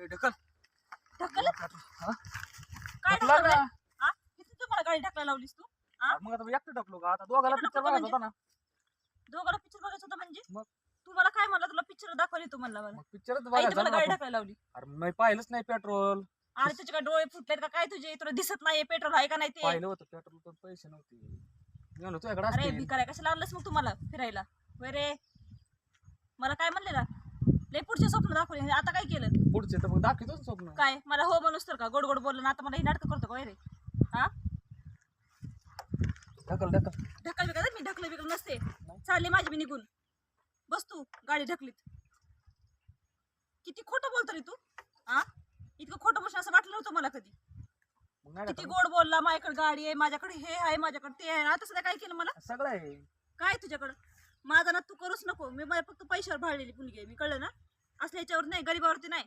ढकल ढकल हा? काय ढकला ढकल ना. हा किती तुम्हाला गाडी ढकलायला लावलीस तू मग आता एकटं ढकलो का आता दोघाला एकटं पिक्चर ढकलो बघायचा म्हणजे? होता ना. दोघांना पिक्चर बघायचं होतं म्हणजे मग? तू मला काय म्हणला तुला पिक्चर दाखवली तू म्हणला मला मग पिक्चरच आई बघायचा मला ना गाडी आपण. ढकलायला लावली अरे मी पाहिलंच नाही पेट्रोल. आणि तुझे काय डोळे फुटलेत का काय तुझे तुला दिसत नाहीये पेट्रोल आहे का नाही ते पाहिलं होतं पेट्रोल पण पैसे नव्हते. मी म्हणलो तुझ्याकडे अरे असतील. भिकाऱ्या कशाला आणलंस मग तुम्हाला फिरायला होय रे मला काय म्हणले ना लय पुढचे स्वप्न दाखवले आता काय केलं पुढचे तर मग दाखवतोच स्वप्न. काय मला हो म्हणूस तर का गोड गोड बोललं ना आता मला ही नाटक करतो का होय रे हा ढकल ढकल. ढकल बिकल मी ढकल बिकल नसते चालले माझी मी निघून बस तू गाडी ढकलीत किती खोटं बोलतो रे तू हा इतकं खोटं बोलशील असं वाटलं नव्हतं मला कधी मग नाही किती ढकल. गोड बोलला माझ्याकडे गाडी आहे माझ्याकडे हे आहे माझ्याकडे ते आहे आता सध्या काय केलं मला सगळं आहे. काय तुझ्याकडं माझा ना तू करूच नको मी माझ्या फक्त पैशावर भाळलेली मुलगी आहे मी कळलं ना असल्या याच्यावर नाही गरीबावरती नाही